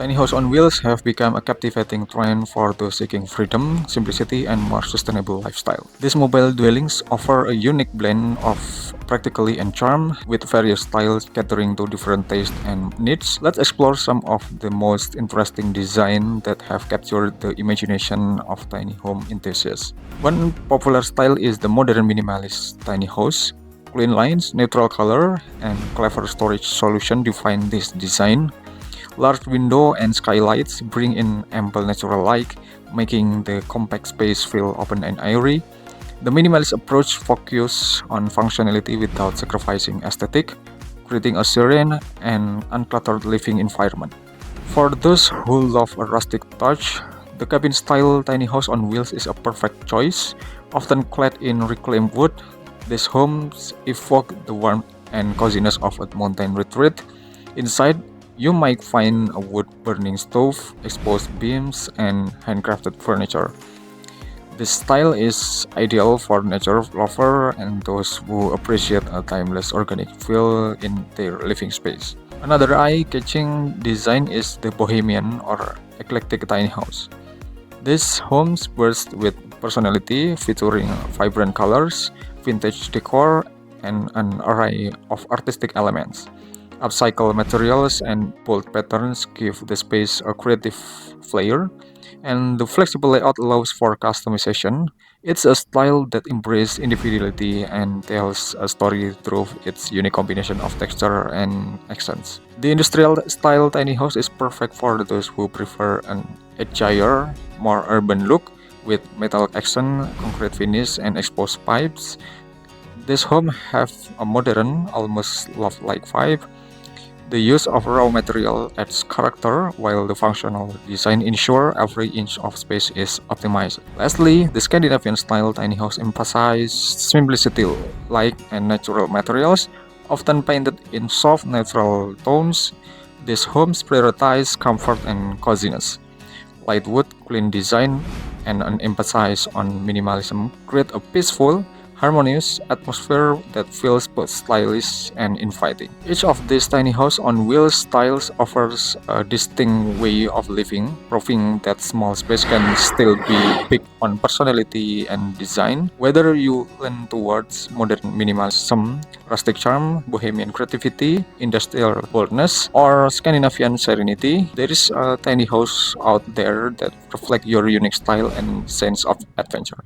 Tiny houses on wheels have become a captivating trend for those seeking freedom, simplicity, and more sustainable lifestyle. These mobile dwellings offer a unique blend of practicality and charm, with various styles catering to different tastes and needs. Let's explore some of the most interesting designs that have captured the imagination of tiny home enthusiasts. One popular style is the modern minimalist tiny house. Clean lines, neutral color, and clever storage solution define this design. Large window and skylights bring in ample natural light, making the compact space feel open and airy. The minimalist approach focuses on functionality without sacrificing aesthetic, creating a serene and uncluttered living environment. For those who love a rustic touch, the cabin-style tiny house on wheels is a perfect choice. Often clad in reclaimed wood, these homes evoke the warmth and coziness of a mountain retreat. Inside, you might find a wood-burning stove, exposed beams, and handcrafted furniture. This style is ideal for nature lovers and those who appreciate a timeless organic feel in their living space. Another eye-catching design is the bohemian or eclectic tiny house. These homes burst with personality, featuring vibrant colors, vintage decor, and an array of artistic elements. Upcycled materials and bold patterns give the space a creative flair, and the flexible layout allows for customization. It's a style that embraces individuality and tells a story through its unique combination of texture and accents. The industrial style tiny house is perfect for those who prefer an edgier, more urban look with metallic accent, concrete finish, and exposed pipes. This home have a modern, almost loft-like vibe. The use of raw material adds character, while the functional design ensures every inch of space is optimized. Lastly, the Scandinavian-style tiny house emphasizes simplicity, light, and natural materials, often painted in soft, neutral tones. These homes prioritize comfort and coziness. Light wood, clean design, and an emphasis on minimalism create a peaceful, harmonious atmosphere that feels both stylish and inviting. Each of these tiny house on wheels styles offers a distinct way of living, proving that small space can still be big on personality and design. Whether you lean towards modern minimalism, rustic charm, bohemian creativity, industrial boldness, or Scandinavian serenity, there is a tiny house out there that reflects your unique style and sense of adventure.